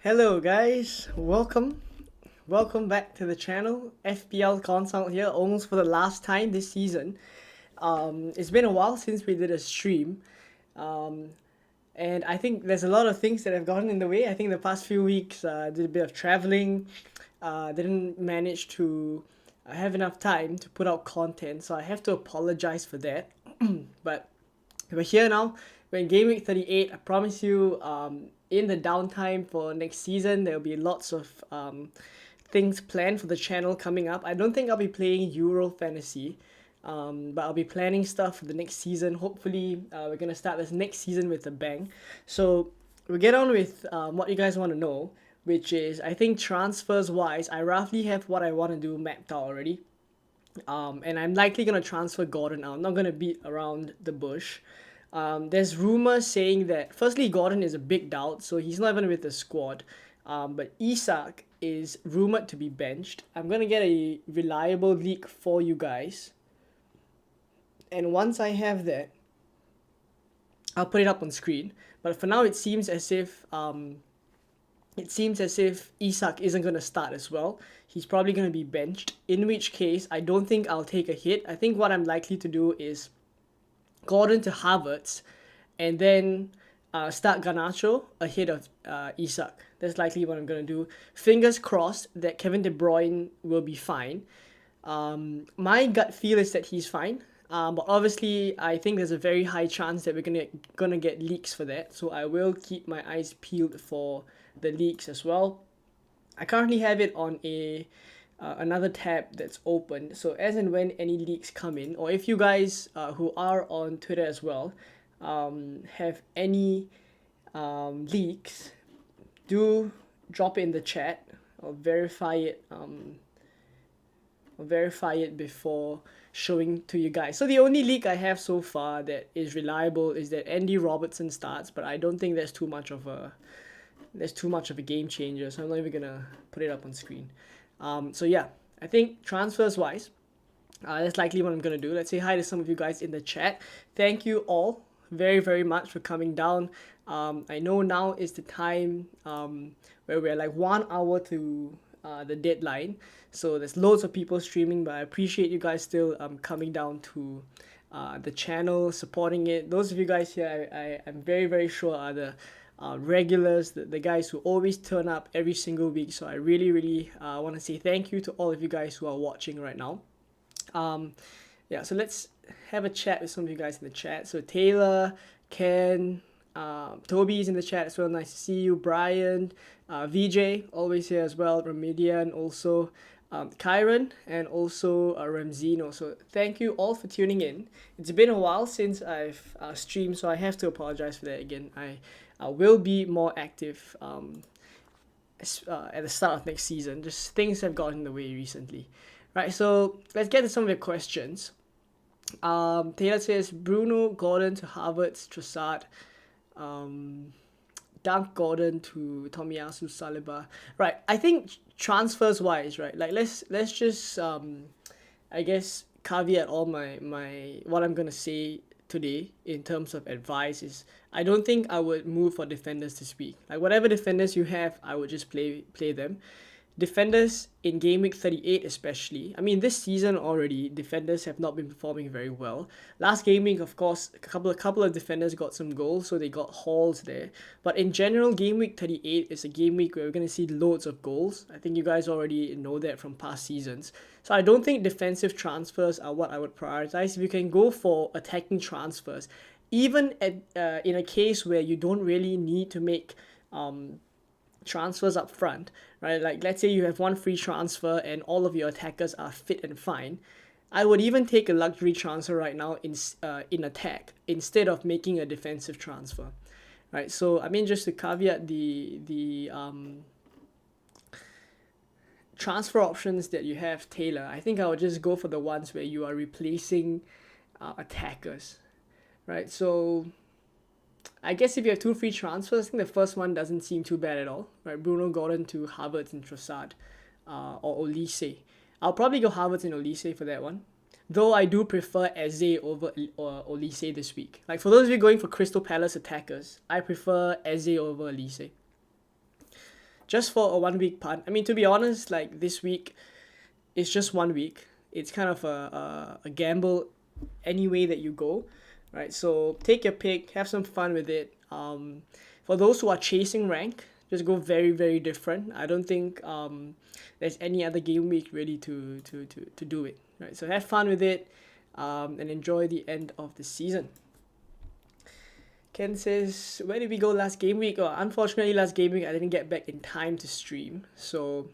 Hello guys, welcome back to the channel. FPL Consult here, almost for the last time this season. It's been a while since we did a stream, um, and I think there's a lot of things that have gotten in the way. I think the past few weeks did a bit of traveling, didn't manage to have enough time to put out content, so I have to apologize for that. But we're here now. We're in Game Week 38. I promise you, in the downtime for next season, there'll be lots of things planned for the channel coming up. I don't think I'll be playing Euro Fantasy, but I'll be planning stuff for the next season. Hopefully, we're going to start this next season with a bang. So, we'll get on with what you guys want to know, which is, I think transfers wise, I roughly have what I want to do mapped out already. And I'm likely going to transfer Gordon out. I'm not going to beat around the bush. There's rumors saying that, firstly, Gordon is a big doubt, so he's not even with the squad. But Isak is rumored to be benched. I'm going to get a reliable leak for you guys. And once I have that, I'll put it up on screen. But for now, it seems as if Isak isn't going to start as well. He's probably going to be benched, in which case I don't think I'll take a hit. I think what I'm likely to do is Gordon to Havertz, and then start Garnacho ahead of Isak. That's likely what I'm going to do. Fingers crossed that Kevin De Bruyne will be fine. My gut feel is that he's fine. But obviously, I think there's a very high chance that we're gonna get leaks for that. So I will keep my eyes peeled for the leaks as well. I currently have it on another tab that's open. So as and when any leaks come in, or if you guys who are on Twitter as well have any leaks, do drop it in the chat. I'll verify it before showing to you guys. So the only leak I have so far that is reliable is that Andy Robertson starts, but I don't think there's too much of a game changer, so I'm not even gonna put it up on screen. So yeah, I think transfers wise, that's likely what I'm gonna do. Let's say hi to some of you guys in the chat. Thank you all very, very much for coming down. I know now is the time where we're like 1 hour to the deadline, so there's loads of people streaming, but I appreciate you guys still coming down to the channel, supporting it. Those of you guys here, I'm very, very sure are the regulars, the guys who always turn up every single week. So I really, really want to say thank you to all of you guys who are watching right now. Yeah, so let's have a chat with some of you guys in the chat. So Taylor, Ken, Toby's in the chat as well. Nice to see you. Brian, VJ, always here as well. Remedian, also Kyron, and also Ramzino. So thank you all for tuning in. It's been a while since I've streamed, so I have to apologize for that again. I will be more active at the start of next season. Just things have gotten in the way recently. Right, so let's get to some of the questions. Taylor says Bruno, Gordon to Havertz, Trossard, Dunk Gordon to Tomiyasu, Saliba. Right, I think transfers wise, right, like let's just I guess caveat all my what I'm gonna say today in terms of advice is I don't think I would move for defenders this week. Like whatever defenders you have, I would just play them. Defenders in Game Week 38 especially. I mean, this season already, defenders have not been performing very well. Last Game Week, of course, a couple of defenders got some goals, so they got hauls there. But in general, Game Week 38 is a game week where we're going to see loads of goals. I think you guys already know that from past seasons. So I don't think defensive transfers are what I would prioritize. If you can go for attacking transfers, even in a case where you don't really need to make transfers up front, right? Like let's say you have one free transfer and all of your attackers are fit and fine. I would even take a luxury transfer right now in attack instead of making a defensive transfer, right? So I mean, just to caveat the transfer options that you have, Taylor, I think I would just go for the ones where you are replacing attackers, right? So I guess if you have two free transfers, I think the first one doesn't seem too bad at all, right? Bruno Gordon to Havertz and Trossard, or Olise. I'll probably go Havertz and Olise for that one. Though I do prefer Eze over Olise this week. Like for those of you going for Crystal Palace attackers, I prefer Eze over Olise. just for a 1 week punt. I mean, to be honest, like this week, it's just 1 week. It's kind of a gamble any way that you go, right? So take your pick, have some fun with it. For those who are chasing rank, just go very, very different. I don't think there's any other game week really to do it, right? So have fun with it and enjoy the end of the season. Ken says, where did we go last game week? Oh, unfortunately, last game week I didn't get back in time to stream, so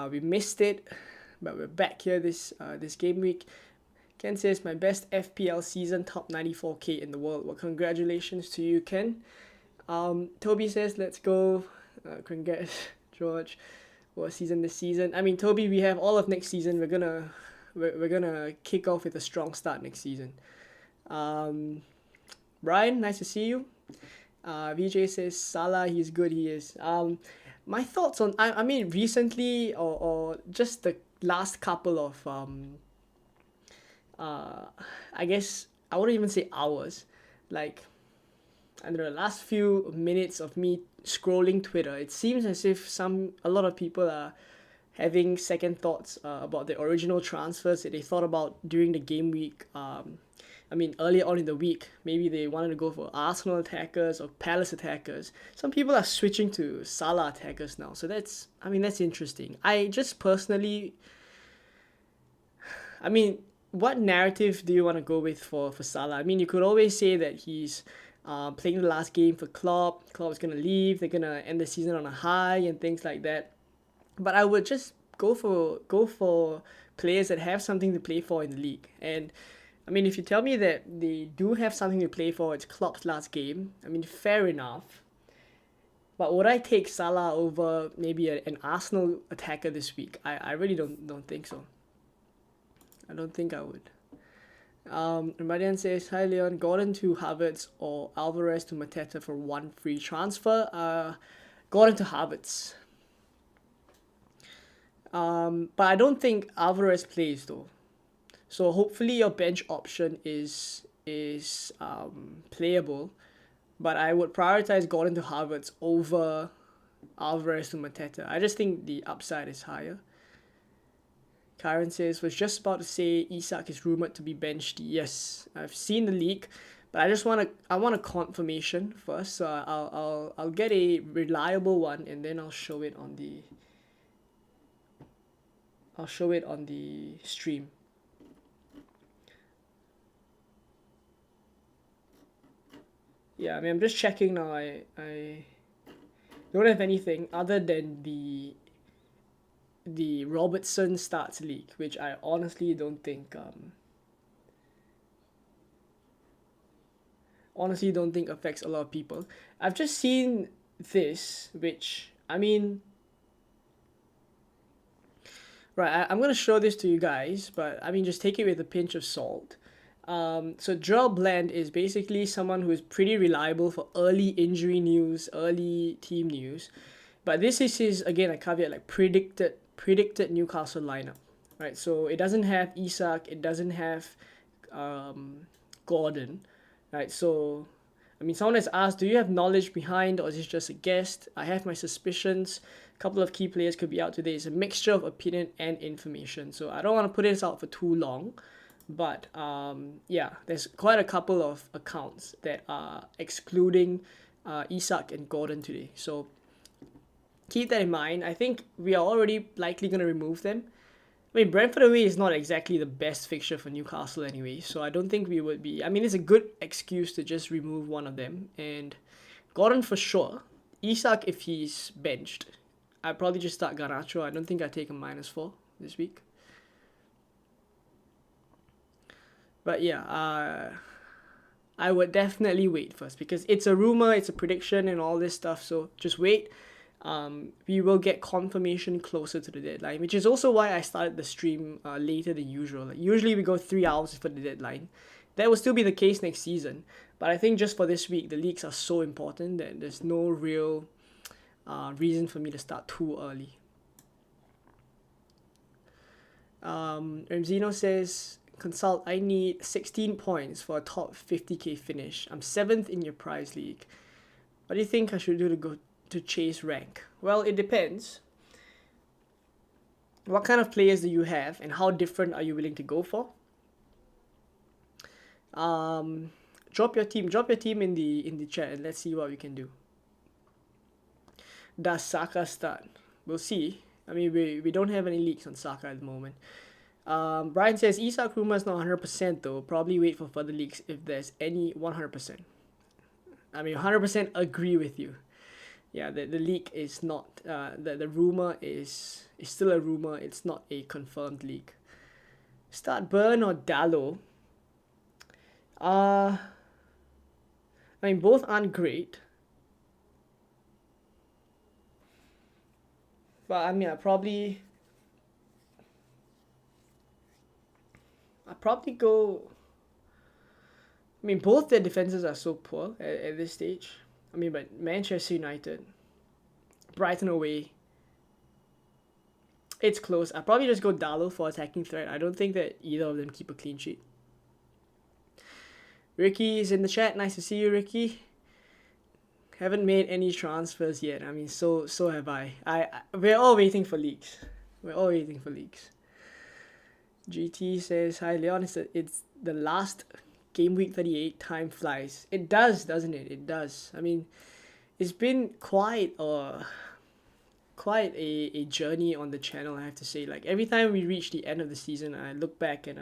we missed it, but we're back here this game week. Ken says, my best FPL season, top 94k in the world. Well, congratulations to you, Ken. Toby says, let's go. Congrats, George. What season this season? I mean, Toby, we have all of next season. We're gonna kick off with a strong start next season. Brian, nice to see you. VJ says, Salah, he's good, he is. My thoughts on, I mean, recently or just the last couple of, I guess, I wouldn't even say hours, like, I don't know, the last few minutes of me scrolling Twitter, it seems as if a lot of people are having second thoughts about the original transfers that they thought about during the game week. I mean, earlier on in the week, maybe they wanted to go for Arsenal attackers or Palace attackers. Some people are switching to Salah attackers now. So that's interesting. I just personally, I mean, what narrative do you want to go with for Salah? I mean, you could always say that he's playing the last game for Klopp. Klopp's going to leave. They're going to end the season on a high and things like that. But I would just go for players that have something to play for in the league. And I mean, if you tell me that they do have something to play for, it's Klopp's last game, I mean, fair enough. But would I take Salah over maybe an Arsenal attacker this week? I really don't think so. I don't think I would. Ramadan says, hi Leon, Gordon to Havertz or Alvarez to Mateta for one free transfer? Gordon to Havertz. But I don't think Alvarez plays though. So hopefully your bench option is playable, but I would prioritize Gordon to Havertz over Alvarez to Mateta. I just think the upside is higher. Karen says, was just about to say Isak is rumored to be benched. Yes, I've seen the leak, but I want a confirmation first. So I'll get a reliable one and then I'll show it on the stream. Yeah, I mean, I'm just checking now. I don't have anything other than the Robertson starts leak, which I honestly don't think affects a lot of people. I've just seen this, which I mean, right? I'm gonna show this to you guys, but I mean, just take it with a pinch of salt. So Joel Bland is basically someone who is pretty reliable for early injury news, early team news. But this is his, again, a caveat, like predicted Newcastle lineup, right? So it doesn't have Isak, it doesn't have Gordon, right? So, I mean, someone has asked, do you have knowledge behind or is this just a guess? I have my suspicions. A couple of key players could be out today. It's a mixture of opinion and information. So I don't want to put this out for too long. But yeah, there's quite a couple of accounts that are excluding Isak and Gordon today. So keep that in mind. I think we are already likely going to remove them. I mean, Brentford away is not exactly the best fixture for Newcastle anyway. So I don't think we would be. I mean, it's a good excuse to just remove one of them. And Gordon for sure. Isak if he's benched. I'd probably just start Garnacho. I don't think I'd take a -4 this week. But yeah, I would definitely wait first because it's a rumor, it's a prediction and all this stuff. So just wait. We will get confirmation closer to the deadline, which is also why I started the stream later than usual. Like, usually we go 3 hours for the deadline. That will still be the case next season. But I think just for this week, the leaks are so important that there's no real reason for me to start too early. Ramzino says, Consult, I need 16 points for a top 50k finish. I'm 7th in your prize league. What do you think I should do to chase rank? Well, it depends. What kind of players do you have, and how different are you willing to go for? Um, drop your team. Drop your team in the chat, and let's see what we can do. Does Saka start? We'll see. I mean, we don't have any leaks on Saka at the moment. Brian says Isak rumor is not 100% though. Probably wait for further leaks if there's any 100%. I mean, 100% agree with you. Yeah, the leak is not, the rumor is still a rumor. It's not a confirmed leak. Start Burn or Dallo? I mean, both aren't great. But I mean, I probably go. I mean, both their defenses are so poor at this stage. I mean, but Manchester United, Brighton away, it's close. I probably just go Dallo for attacking threat. I don't think that either of them keep a clean sheet. Ricky is in the chat. Nice to see you, Ricky. Haven't made any transfers yet. I mean, so have I. We're all waiting for leaks. We're all waiting for leaks. GT says, hi Leon, it's the last Gameweek 38. Time flies. It does, doesn't it? It does. I mean, it's been quite a journey on the channel, I have to say. Like, every time we reach the end of the season, I look back and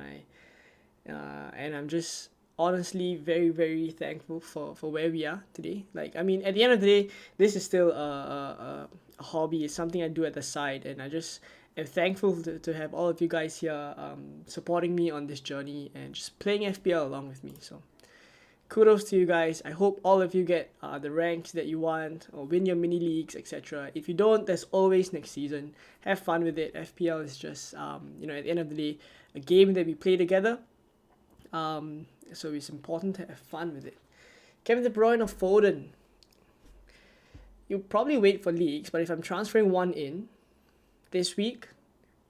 I'm just honestly very, very thankful for where we are today. Like, I mean, at the end of the day, this is still a hobby. It's something I do at the side, and I just am thankful to have all of you guys here supporting me on this journey and just playing FPL along with me. So kudos to you guys. I hope all of you get the ranks that you want or win your mini leagues, etc. If you don't, there's always next season. Have fun with it. FPL is just at the end of the day, a game that we play together. So it's important to have fun with it. Kevin De Bruyne or Foden? You probably wait for leagues, but if I'm transferring one in this week,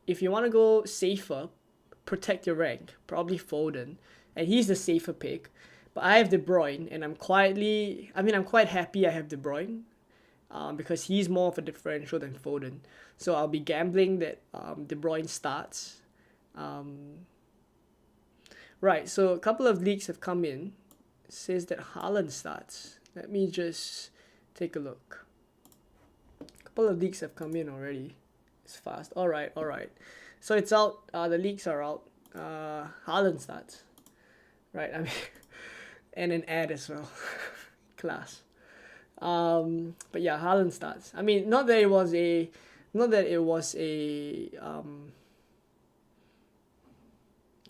if you want to go safer, protect your rank, probably Foden, and he's the safer pick. But I have De Bruyne, and I'm quite happy I have De Bruyne, because he's more of a differential than Foden. So I'll be gambling that De Bruyne starts. Right, so a couple of leaks have come in. It says that Haaland starts. Let me just take a look. A couple of leaks have come in already. It's fast. Alright. So it's out. The leaks are out. Haaland starts. Right, I mean, and an ad as well. Class. But yeah, Haaland starts. I mean, not that it was a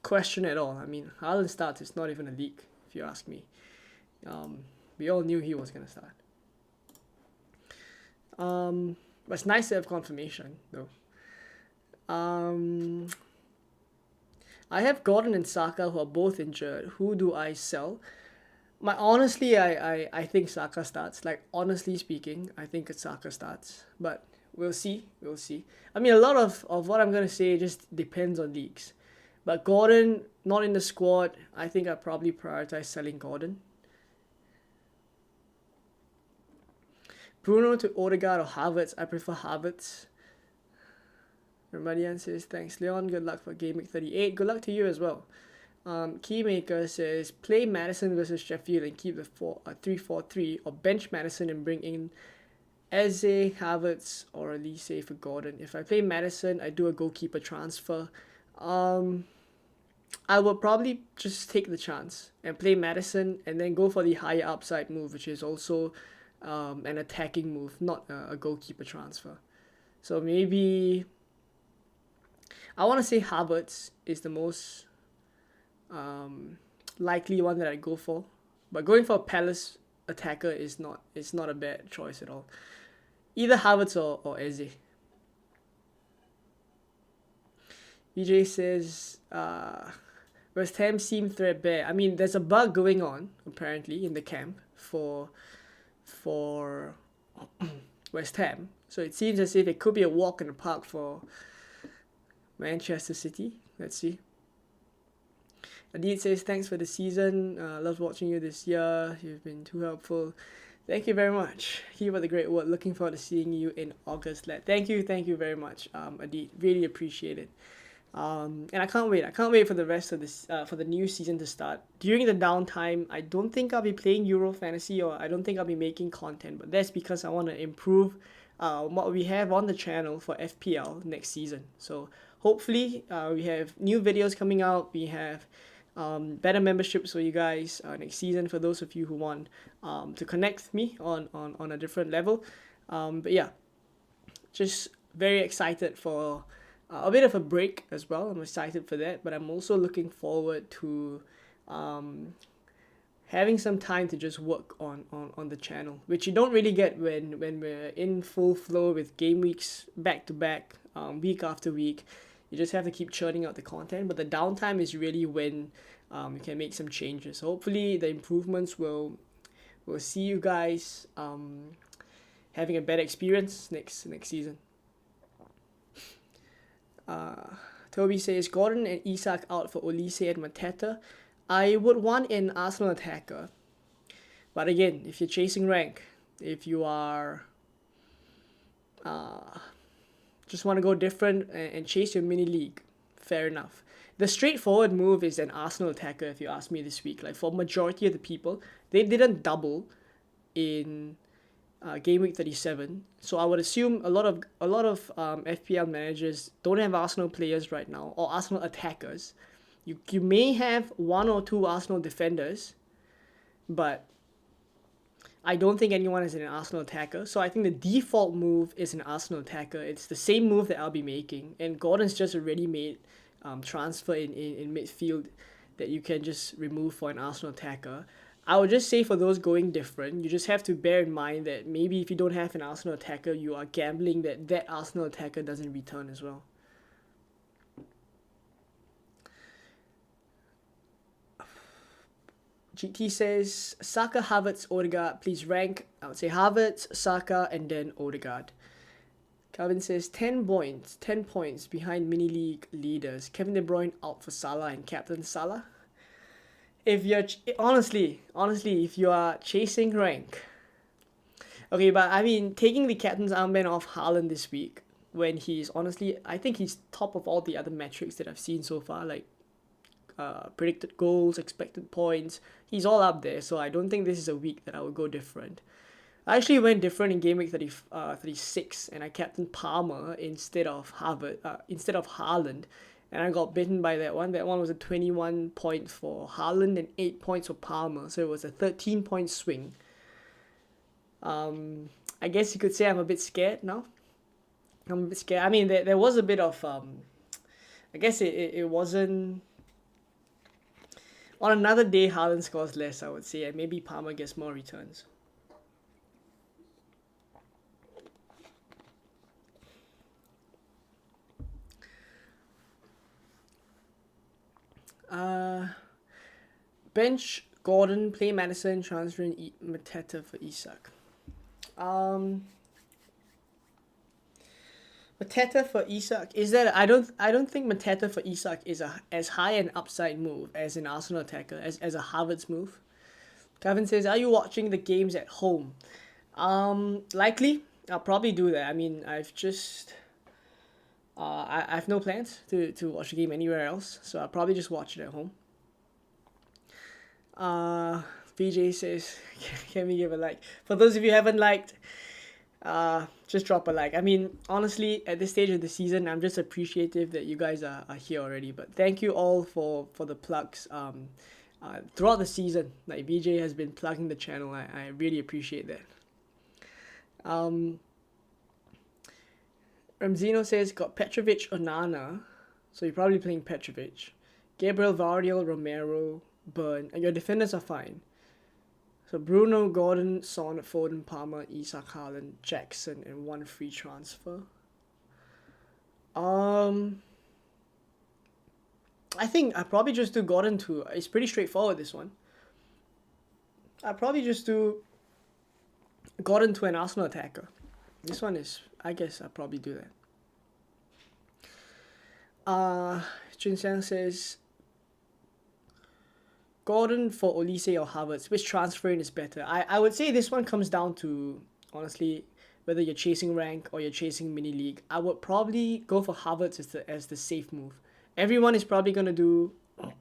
question at all. I mean, Haaland starts. It's not even a leak, if you ask me. We all knew he was gonna start. But it's nice to have confirmation, though. I have Gordon and Saka who are both injured. Who do I sell? Honestly, I think Saka starts. Like, honestly speaking, I think Saka starts. But we'll see. I mean, a lot of what I'm gonna say just depends on leaks. But Gordon, not in the squad. I think I probably prioritize selling Gordon. Bruno to Odegaard or Havertz. I prefer Havertz. Ramadian says, thanks Leon. Good luck for Gameweek 38. Good luck to you as well. Keymaker says, play Madison versus Sheffield and keep the 3-4-3, or bench Madison and bring in Eze, Havertz, or Elise for Gordon. If I play Madison, I do a goalkeeper transfer. I would probably just take the chance and play Madison and then go for the higher upside move, which is also an attacking move, not a goalkeeper transfer. So maybe I want to say Havertz is the most likely one that I go for, but going for a Palace attacker is not a bad choice at all. Either Havertz or Eze. BJ says, West Ham seem threadbare. I mean, there's a bug going on, apparently, in the camp for West Ham. So it seems as if it could be a walk in the park for Manchester City. Let's see. Adit says, thanks for the season. Love watching you this year. You've been too helpful. Thank you very much. Keep up the great work. Looking forward to seeing you in August, lad. Thank you very much, Adit. Really appreciate it. And I can't wait. I can't wait for the rest of this, for the new season to start. During the downtime, I don't think I'll be playing Euro Fantasy, or I don't think I'll be making content. But that's because I want to improve, what we have on the channel for FPL next season. So hopefully, we have new videos coming out. We have better memberships for you guys next season for those of you who want to connect with me on a different level. But yeah, just very excited for a bit of a break as well. I'm excited for that, but I'm also looking forward to having some time to just work on the channel, which you don't really get when we're in full flow with game weeks back to back, week after week. You just have to keep churning out the content, but the downtime is really when you can make some changes. So hopefully the improvements will see you guys having a better experience next season. Toby says Gordon and Isak out for Olise and Mateta. I would want an Arsenal attacker, but again, if you're chasing rank, if you are just want to go different and chase your mini league, fair enough. The straightforward move is an Arsenal attacker, if you ask me this week. Like, for majority of the people, they didn't double in Gameweek 37, so I would assume a lot of FPL managers don't have Arsenal players right now, or Arsenal attackers. You may have one or two Arsenal defenders, but I don't think anyone is an Arsenal attacker. So I think the default move is an Arsenal attacker. It's the same move that I'll be making, and Gordon's just a ready-made transfer in midfield that you can just remove for an Arsenal attacker. I would just say for those going different, you just have to bear in mind that maybe if you don't have an Arsenal attacker, you are gambling that Arsenal attacker doesn't return as well. GT says, Saka, Havertz, Odegaard, please rank. I would say Havertz, Saka, and then Odegaard. Calvin says 10 points behind mini league leaders. Kevin De Bruyne out for Salah and captain Salah. If you're honestly, if you are chasing rank, okay, but I mean, taking the captain's armband off Haaland this week, when he's honestly, I think he's top of all the other metrics that I've seen so far, like predicted goals, expected points, he's all up there. So I don't think this is a week that I would go different. I actually went different in game week 36, and I captained Palmer instead of Haaland. And I got bitten by that one. That one was a 21 points for Haaland and 8 points for Palmer. So it was a 13-point swing. I guess you could say I'm a bit scared now. I'm a bit scared. I mean, there was a bit of... I guess it wasn't... On another day, Haaland scores less, I would say. And maybe Palmer gets more returns. Bench Gordon, play Madison, transfer in Mateta for Isak. Mateta for Isak, is that I don't think Mateta for Isak is as high an upside move as an Arsenal attacker, as a Havertz move. Kevin says, are you watching the games at home? Likely, I'll probably do that. I mean, I've just I have no plans to watch the game anywhere else, so I'll probably just watch it at home. VJ says, can we give a like? For those of you who haven't liked, just drop a like. I mean, honestly, at this stage of the season, I'm just appreciative that you guys are here already. But thank you all for the plugs throughout the season. Like, VJ has been plugging the channel. I really appreciate that. Ramzino says, got Petrovic, Onana. So you're probably playing Petrovic. Gabriel, Vardiel, Romero, Burn. And your defenders are fine. So Bruno, Gordon, Son, Foden, Palmer, Isak, Haaland, Jackson, and one free transfer. I think I probably just do Gordon too. It's pretty straightforward, this one. I probably just do Gordon to an Arsenal attacker. This one is, I guess I'll probably do that. Jin Sang says, Gordon for Olise or Havertz, which transfer in is better? I would say this one comes down to, honestly, whether you're chasing rank or you're chasing mini league. I would probably go for Havertz as the safe move. Everyone is probably gonna do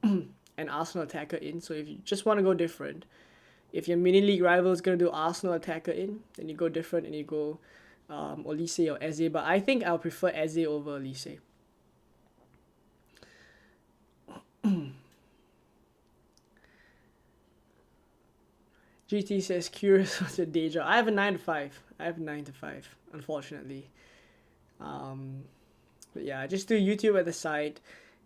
an Arsenal attacker in, so if you just want to go different, if your mini league rival is gonna do Arsenal attacker in, then you go different and you go Olise or Eze. But I think I'll prefer Eze over Olise. GT says, curious what's your day job? I have a 9 to 5. Unfortunately. But yeah, I just do YouTube at the side.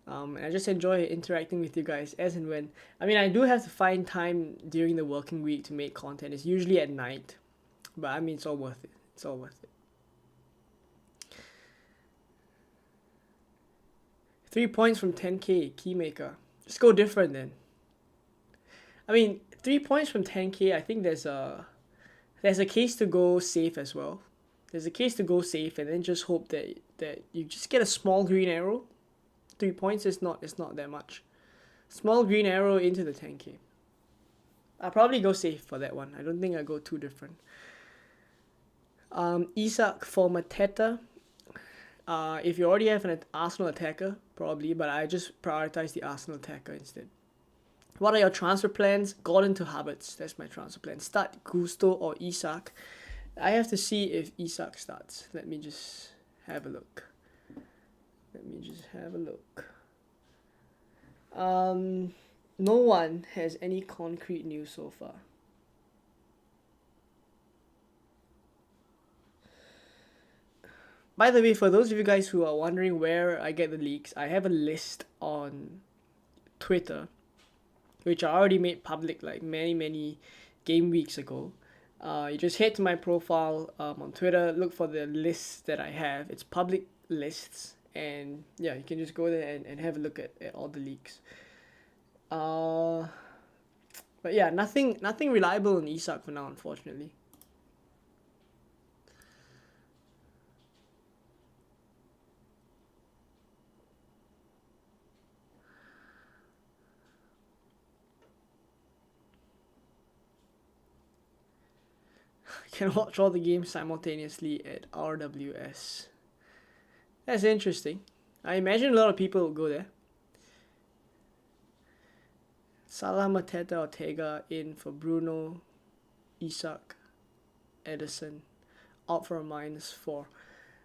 And I just enjoy interacting with you guys as and when. I mean, I do have to find time during the working week to make content. It's usually at night. But I mean, it's all worth it. It's all worth it. 3 points from 10k, Keymaker. Just go different then. I mean, 3 points from 10k, I think there's a case to go safe as well. There's a case to go safe and then just hope that you just get a small green arrow. 3 points is not that much. Small green arrow into the 10k. I'll probably go safe for that one. I don't think I'll go too different. Isak for Mateta. If you already have an Arsenal attacker, probably, but I just prioritize the Arsenal attacker instead. What are your transfer plans? Gordon to Havertz. That's my transfer plan. Start Gusto or Isak. I have to see if Isak starts. Let me just have a look. No one has any concrete news so far. By the way, for those of you guys who are wondering where I get the leaks, I have a list on Twitter, which I already made public like many game weeks ago. You just head to my profile on Twitter, look for the lists that I have. It's public lists, and yeah, you can just go there and have a look at all the leaks. But yeah, nothing reliable on Isak for now, unfortunately. Can watch all the games simultaneously at RWS. That's interesting. I imagine a lot of people will go there. Salah, Mateta, Ortega in for Bruno, Isak, Edison, out for a -4.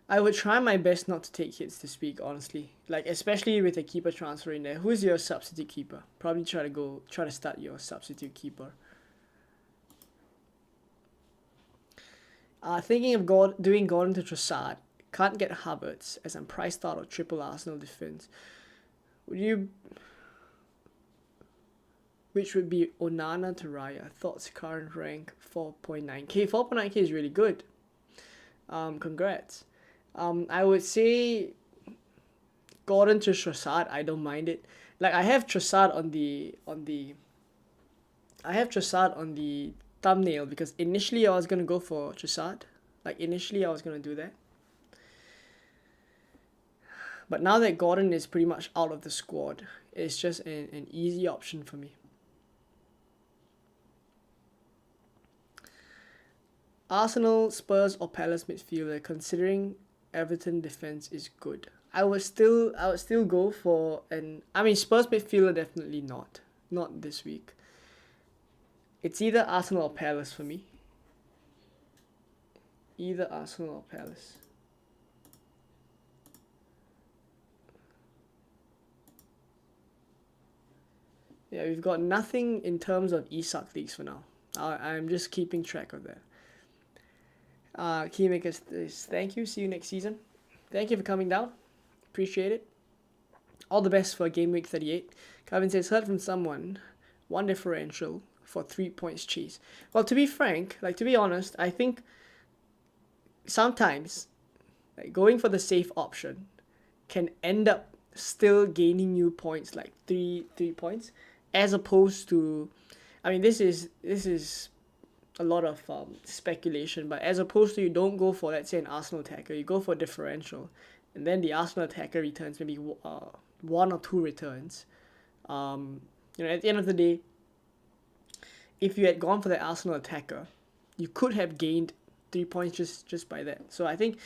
I would try my best not to take hits this week, honestly. Like, especially with a keeper transfer in there. Who's your substitute keeper? Probably try to start your substitute keeper. Thinking of doing Gordon to Trossard. Can't get Havertz as I'm priced out of triple Arsenal defense. Which would be Onana to Raya. Thoughts current rank 4.9k. 4.9k is really good. Congrats. I would say Gordon to Trossard. I don't mind it. Like, I have Trossard on the thumbnail because initially I was gonna go for Trossard. Like, initially I was gonna do that. But now that Gordon is pretty much out of the squad, it's just an easy option for me. Arsenal, Spurs, or Palace midfielder, considering Everton defense is good. I would still go for Spurs midfielder, definitely not this week. It's either Arsenal or Palace for me. Either Arsenal or Palace. Yeah, we've got nothing in terms of Isak leagues for now. I'm just keeping track of that. Keymakers, thank you. See you next season. Thank you for coming down. Appreciate it. All the best for Gameweek 38. Kevin says, heard from someone, 1 differential for 3 points chase. Well, to be frank, to be honest, I think sometimes going for the safe option can end up still gaining you points, like three points, as opposed to, this is a lot of speculation, but as opposed to you don't go for, let's say, an Arsenal attacker, you go for a differential, and then the Arsenal attacker returns maybe 1 or 2 returns. At the end of the day, if you had gone for the Arsenal attacker, you could have gained 3 points just by that. So I think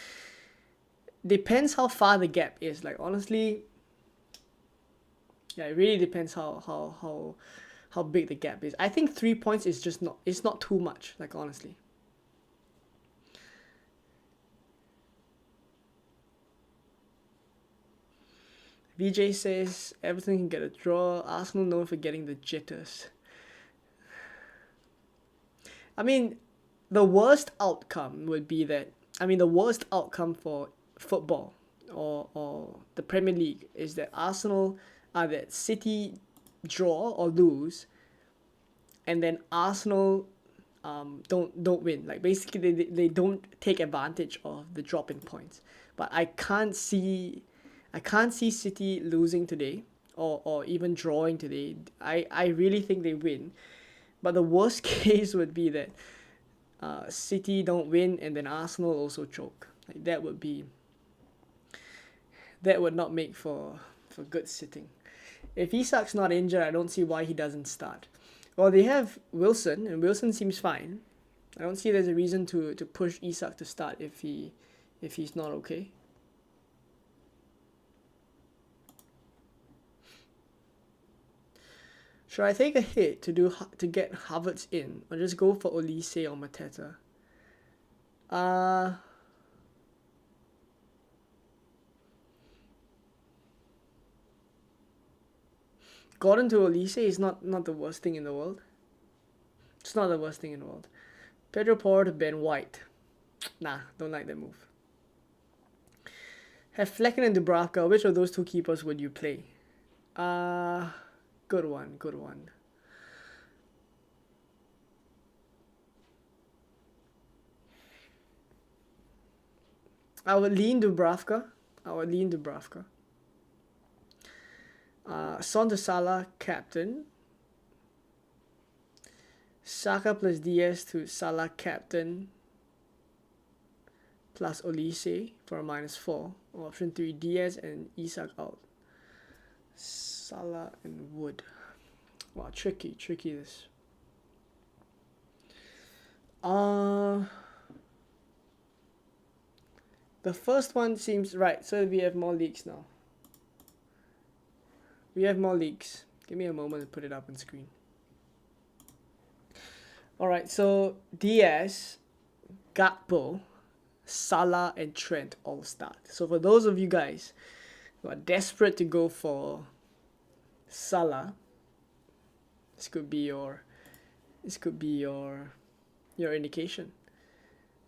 depends how far the gap is. Like honestly, yeah, it really depends how big the gap is. I think 3 points is just not, it's not too much. Like honestly. VJ says Everton can get a draw. Arsenal known for getting the jitters. I mean, the worst outcome would be that, the worst outcome for football or the Premier League is that that City draw or lose, and then Arsenal don't win. Like basically they don't take advantage of the drop in points. But I can't see City losing today or even drawing today. I really think they win. But the worst case would be that City don't win and then Arsenal also choke. Like that would not make for good sitting. If Isak's not injured, I don't see why he doesn't start. Well, they have Wilson, and Wilson seems fine. I don't see there's a reason to push Isak to start if he's not okay. Should I take a hit to get Havertz in, or just go for Olise or Mateta? Gordon to Olise is not the worst thing in the world. It's not the worst thing in the world. Pedro Porro to Ben White. Nah, don't like that move. Have Flecken and Dubravka. Which of those two keepers would you play? Good one. I would lean Dubravka. Son to Salah, captain. Saka plus Diaz to Salah, captain. Plus Olise for a -4. Option 3, Diaz and Isak out. Salah and Wood. Wow, tricky this. The first one seems right. So we have more leagues now. Give me a moment to put it up on screen. Alright, so Diaz, Gakpo, Salah and Trent all start. So for those of you guys who are desperate to go for Salah, this could be your indication.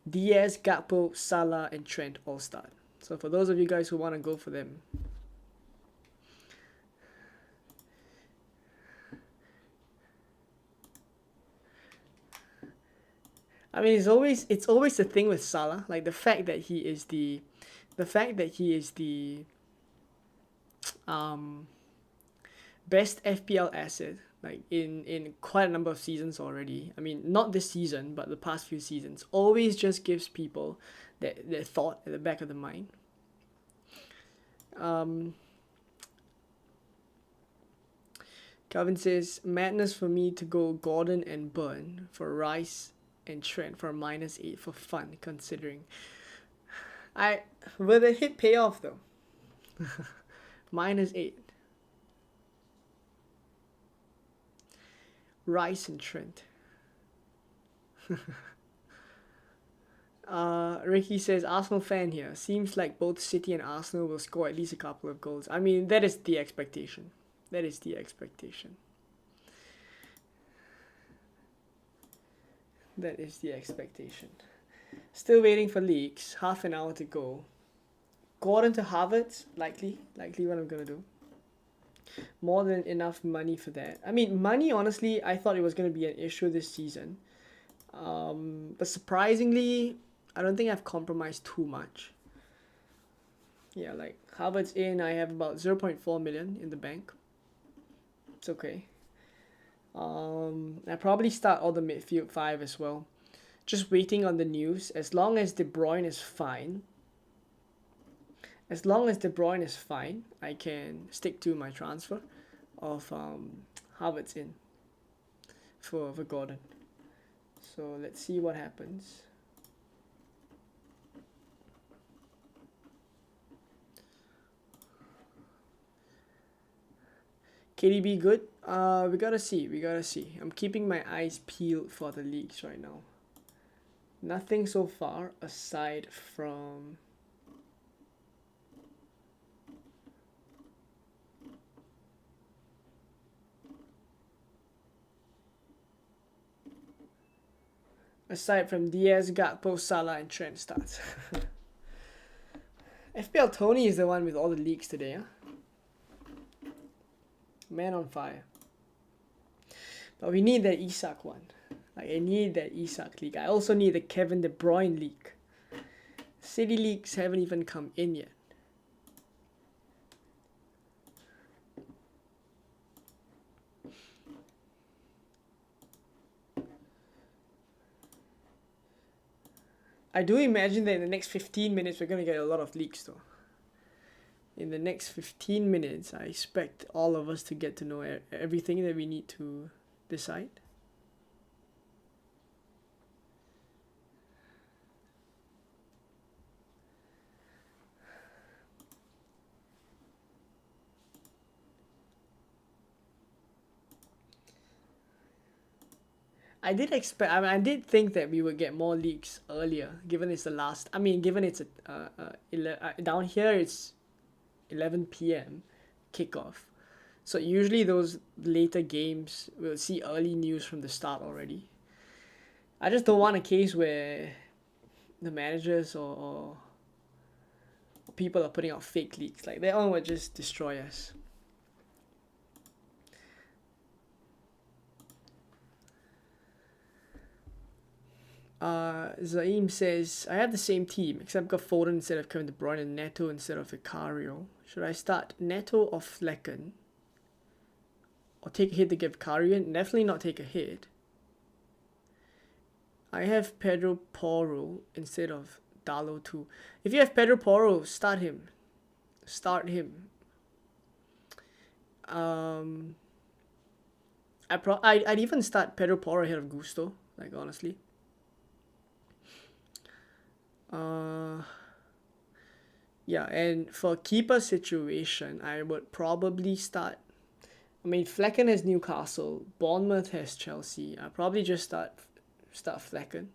Diaz, Gakpo, Salah and Trent all start. So for those of you guys who want to go for them, it's always the thing with Salah, like the fact that he is the best FPL asset, like in quite a number of seasons already. Not this season, but the past few seasons, always just gives people that thought at the back of the mind. Calvin says, madness for me to go Gordon and Burn for Rice and Trent for a -8 for fun, considering. Will the hit pay off though? -8. Rice and Trent. Ricky says, Arsenal fan here. Seems like both City and Arsenal will score at least a couple of goals. That is the expectation. Still waiting for leaks. Half an hour to go. Gordon to Havertz, likely what I'm gonna do. More than enough money for that. Money, honestly, I thought it was gonna be an issue this season. But surprisingly, I don't think I've compromised too much. Yeah, like Havertz in, I have about 0.4 million in the bank. It's okay. I probably start all the midfield 5 as well. Just waiting on the news. As long as De Bruyne is fine, I can stick to my transfer of Havertz in. for Gordon. So let's see what happens. KDB good? We gotta see. I'm keeping my eyes peeled for the leagues right now. Nothing so far aside from Diaz, Gakpo, Salah, and Trent starts. FPL Tony is the one with all the leaks today, huh? Man on fire. But we need that Isak one. Like, I need that Isak leak. I also need the Kevin De Bruyne leak. City leaks haven't even come in yet. I do imagine that in the next 15 minutes we're going to get a lot of leaks though. In the next 15 minutes, I expect all of us to get to know everything that we need to decide. I did think that we would get more leaks earlier, given it's the last. I mean, given it's down here it's 11 p.m. kickoff, so usually those later games we'll see early news from the start already. I just don't want a case where the managers or people are putting out fake leaks. Like, that one would just destroy us. Zaim says, I have the same team, except I've got Foden instead of Kevin De Bruyne and Neto instead of Vicario. Should I start Neto or Flecken? Or take a hit to get Vicario in? Definitely not take a hit. I have Pedro Porro instead of Dalo too. If you have Pedro Porro, start him. I'd even start Pedro Porro ahead of Gusto, like, honestly. Yeah, and for keeper situation, I would probably start. I mean, Flecken has Newcastle, Bournemouth has Chelsea. I'll probably just start Flecken.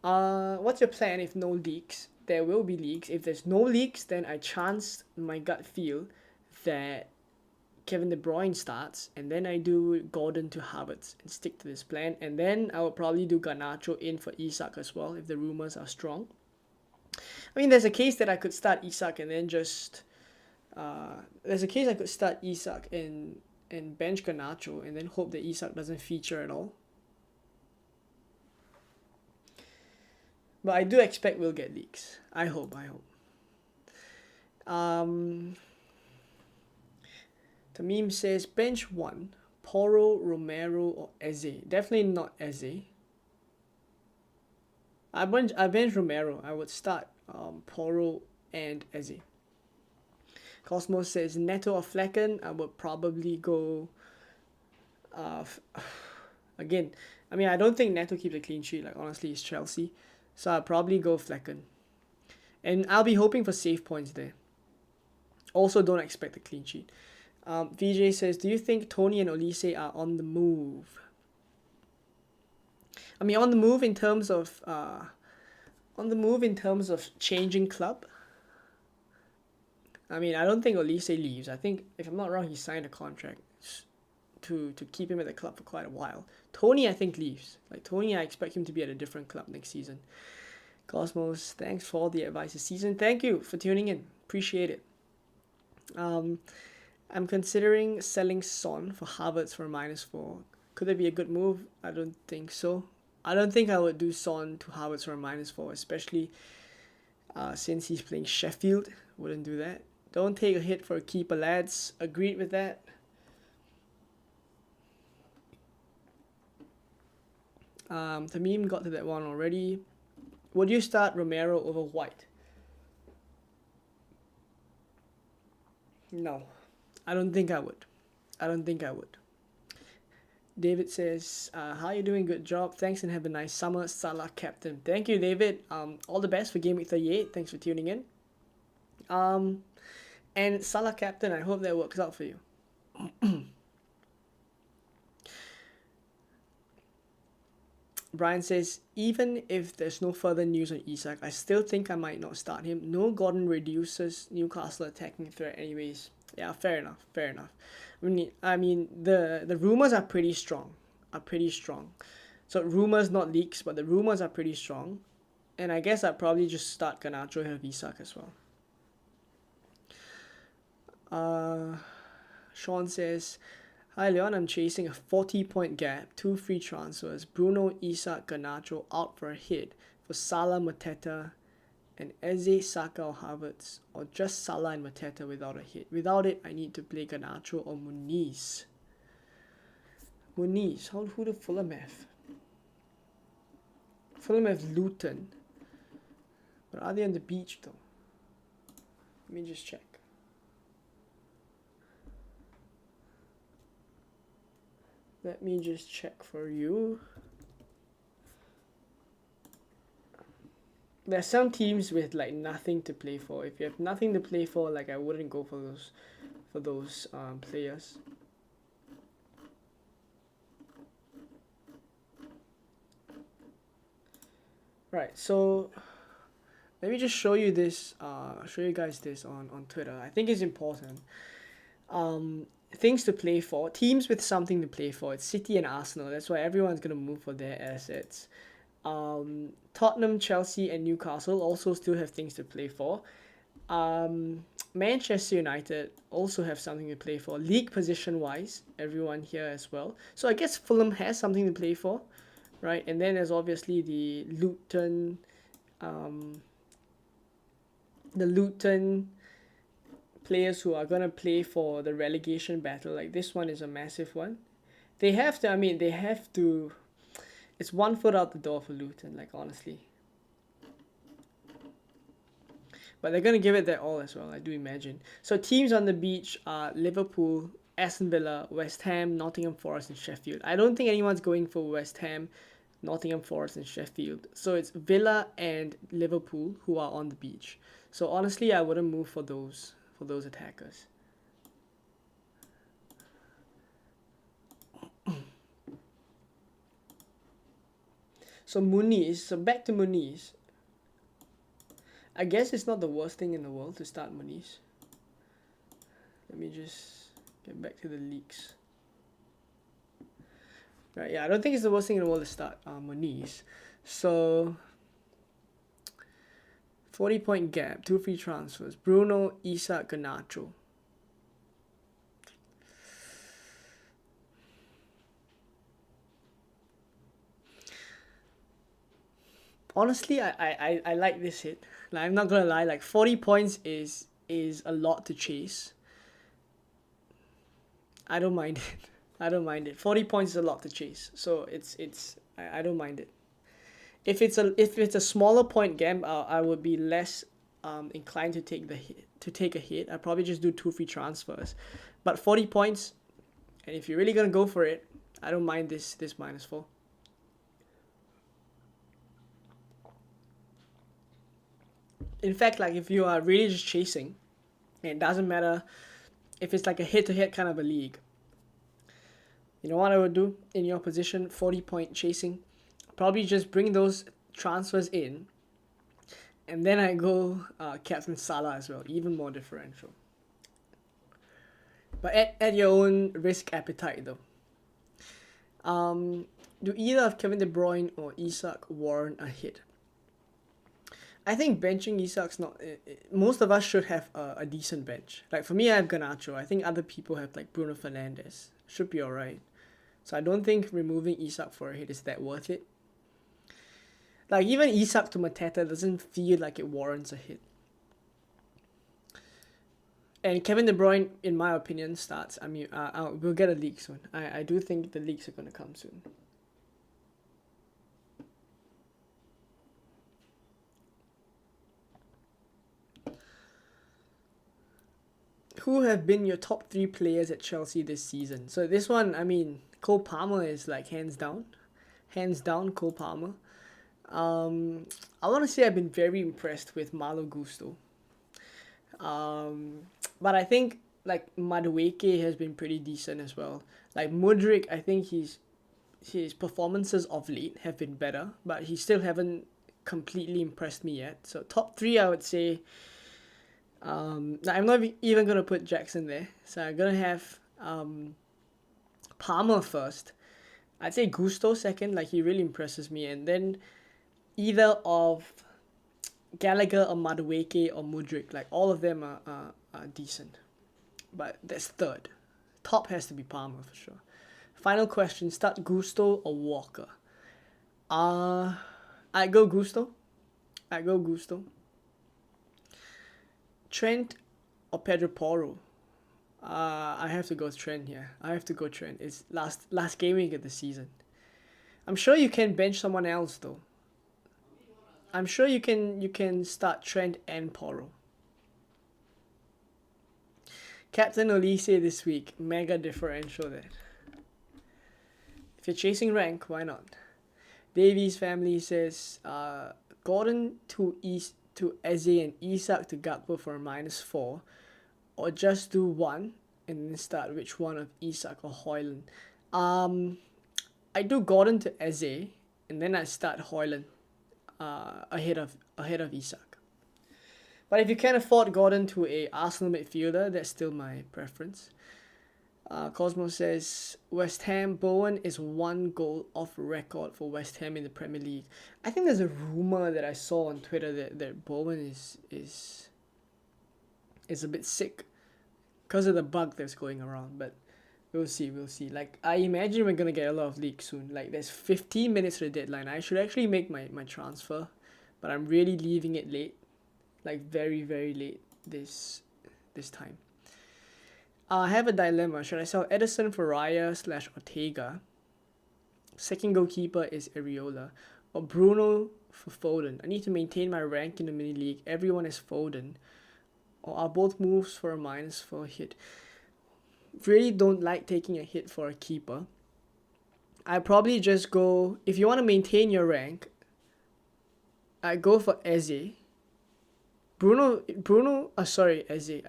What's your plan if no leaks? There will be leaks. If there's no leaks, then I chance my gut feel that Kevin De Bruyne starts, and then I do Gordon to Havertz and stick to this plan, and then I would probably do Garnacho in for Isak as well if the rumors are strong. I mean, there's a case that I could start Isak and then just Isak and bench Garnacho and then hope that Isak doesn't feature at all. But I do expect we'll get leaks. I hope. Tamim says bench 1, Porro, Romero, or Eze. Definitely not Eze. I bench Romero. I would start Porro and Eze. Cosmos says Neto or Flecken. I would probably go. Again, I mean, I don't think Neto keeps a clean sheet. Like, honestly, it's Chelsea, so I'll probably go Flecken, and I'll be hoping for save points there. Also, don't expect a clean sheet. VJ says, do you think Tony and Olise are on the move? I mean, on the move in terms of changing club. I mean, I don't think Olise leaves. I think, if I'm not wrong, he signed a contract to keep him at the club for quite a while. Tony, I think, leaves. Like, Tony, I expect him to be at a different club next season. Cosmos, thanks for all the advice this season. Thank you for tuning in. Appreciate it. I'm considering selling Son for Havertz for -4. Could that be a good move? I don't think so. I don't think I would do Son to Havertz for -4, especially since he's playing Sheffield. Wouldn't do that. Don't take a hit for a keeper, lads. Agreed with that. Tamim got to that one already. Would you start Romero over White? No. I don't think I would. I don't think I would. David says, how you doing? Good job. Thanks and have a nice summer. Salah captain. Thank you, David. All the best for Gameweek 38. Thanks for tuning in. And Salah captain, I hope that works out for you. Brian says, even if there's no further news on Isak, I still think I might not start him. No Gordon reduces Newcastle attacking threat anyways. Yeah, fair enough, fair enough. I mean, the rumors are pretty strong. So rumors, not leaks, but the rumors are pretty strong. And I guess I'd probably just start Garnacho and have Isak as well. Sean says, hi Leon, I'm chasing a 40-point gap, 2 free transfers. Bruno, Isak, Garnacho out for a hit for Salah, Mateta, and Eze, Saka or Havertz, or just Salah and Mateta without a hit. Without it, I need to play Garnacho or Muniz. Who do Fulham have? Fulham have Luton. But are they on the beach though? Let me just check. Let me just check for you. There's some teams with like nothing to play for. If you have nothing to play for, like I wouldn't go for those players. Right, so let me just show you this. Show you guys this on Twitter. I think it's important. Things to play for. Teams with something to play for. It's City and Arsenal. That's why everyone's gonna move for their assets. Tottenham, Chelsea, and Newcastle also still have things to play for. Manchester United also have something to play for. League position wise, everyone here as well. So I guess Fulham has something to play for, right? And then there's obviously the Luton players who are gonna play for the relegation battle. Like this one is a massive one. They have to. It's 1 foot out the door for Luton, like honestly. But they're gonna give it their all as well, I do imagine. So teams on the beach are Liverpool, Aston Villa, West Ham, Nottingham Forest, and Sheffield. I don't think anyone's going for West Ham, Nottingham Forest, and Sheffield. So it's Villa and Liverpool who are on the beach. So honestly, I wouldn't move for those attackers. So back to Muniz. I guess it's not the worst thing in the world to start Muniz. Let me just get back to the leaks. Right, yeah, I don't think it's the worst thing in the world to start Muniz. So 40-point gap, 2 free transfers. Bruno, Isak, Garnacho. Honestly, I like this hit. Like, I'm not gonna lie, like 40 points is a lot to chase. I don't mind it. 40 points is a lot to chase. So I don't mind it. If it's a smaller point gap, I would be less inclined to take a hit. I'd probably just do 2 free transfers. But 40 points, and if you're really gonna go for it, I don't mind this -4. In fact, like if you are really just chasing, it doesn't matter if it's like a head-to-head kind of a league. You know what I would do in your position, 40-point chasing? Probably just bring those transfers in, and then I go Captain Salah as well, even more differential. But at your own risk appetite though. Do either of Kevin De Bruyne or Isak warrant a hit? I think benching Isak's not. Most of us should have a decent bench. Like for me, I have Garnacho. I think other people have like Bruno Fernandes. Should be alright. So I don't think removing Isak for a hit is that worth it. Like even Isak to Mateta doesn't feel like it warrants a hit. And Kevin De Bruyne, in my opinion, starts. I mean, we'll get a leak soon. I do think the leaks are gonna come soon. Who have been your top 3 players at Chelsea this season? So this one, I mean, Cole Palmer is like hands down. Hands down, Cole Palmer. I want to say I've been very impressed with Malo Gusto. But I think like Madueke has been pretty decent as well. Like Mudryk, I think his performances of late have been better, but he still haven't completely impressed me yet. So top 3, I would say. I'm not even gonna put Jackson there, so I'm gonna have Palmer first. I'd say Gusto second, like he really impresses me, and then either of Gallagher or Madueke or Mudryk, like all of them are decent. But that's third. Top has to be Palmer for sure. Final question, start Gusto or Walker? I go Gusto. Trent or Pedro Porro? I have to go Trent here. It's last game week of the season. I'm sure you can bench someone else though. I'm sure you can start Trent and Porro. Captain Olise this week, mega differential there. If you're chasing rank, why not? Davies family says Gordon to Eze and Isak to Gakpo for a -4, or just do one and then start which one of Isak or Højlund. I do Gordon to Eze and then I start Højlund ahead of Isak. But if you can't afford Gordon to a Arsenal midfielder, that's still my preference. Cosmo says West Ham Bowen is 1 goal off record for West Ham in the Premier League. I think there's a rumor that I saw on Twitter that Bowen is a bit sick because of the bug that's going around, but we'll see. Like I imagine we're gonna get a lot of leaks soon. Like there's 15 minutes to the deadline. I should actually make my transfer, but I'm really leaving it late. Like very, very late this time. I have a dilemma. Should I sell Edison for Raya/Ortega? Second goalkeeper is Areola. Or Bruno for Foden. I need to maintain my rank in the mini league. Everyone is Foden. Or are both moves for a -4 hit? Really don't like taking a hit for a keeper. I probably just go, if you want to maintain your rank, I go for Eze. Eze.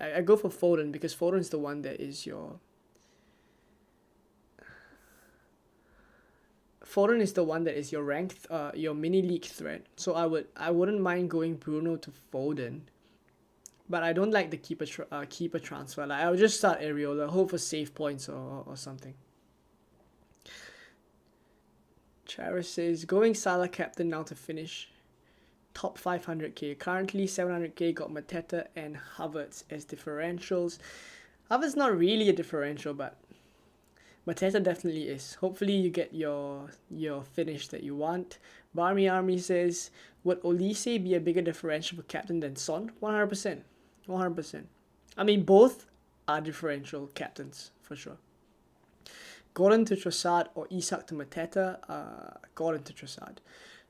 I go for Foden because Foden is the one that is your ranked, your mini league threat. So I wouldn't mind going Bruno to Foden, but I don't like the keeper transfer. Like I'll just start Areola, hope for save points or something. Charis says going Salah captain now to finish top 500k. Currently 700k, got Mateta and Havertz as differentials. Havertz not really a differential, but Mateta definitely is. Hopefully you get your finish that you want. Barmy Army says, would Olise be a bigger differential for captain than Son? 100%. I mean, both are differential captains for sure. Gordon to Trossard or Isak to Mateta? Gordon to Trossard.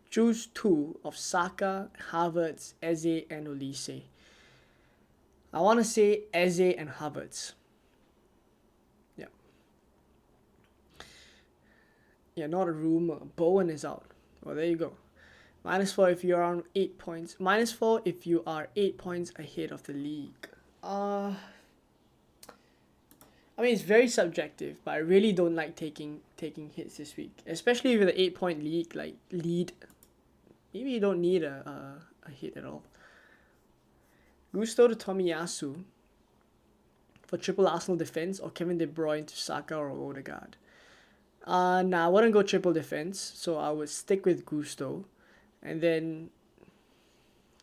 Choose 2 of Saka, Havertz, Eze, and Olise. I want to say Eze and Havertz. Yeah, not a rumor. Bowen is out. Well, there you go. -4 if you are on 8 points. -4 if you are 8 points ahead of the league. I mean, it's very subjective, but I really don't like taking hits this week, especially with the 8-point lead. Maybe you don't need a hit at all. Gusto to Tomiyasu for triple Arsenal defense, or Kevin De Bruyne to Saka or Odegaard. I wouldn't go triple defense, so I would stick with Gusto. And then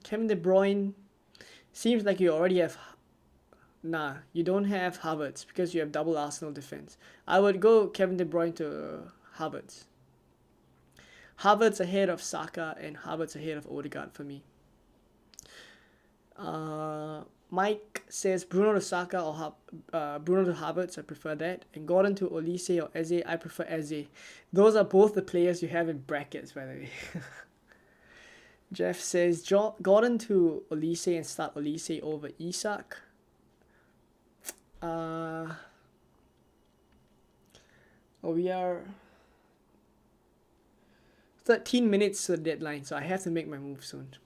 Kevin De Bruyne seems like you already have. You don't have Havertz because you have double Arsenal defense. I would go Kevin De Bruyne to Havertz. Havertz ahead of Saka and Havertz ahead of Odegaard for me. Mike says Bruno to Saka or Bruno to Havertz. I prefer that. And Gordon to Olise or Eze. I prefer Eze. Those are both the players you have in brackets, by the way. Jeff says Gordon to Olise and start Olise over Isak. We are 13 minutes to the deadline, so I have to make my move soon.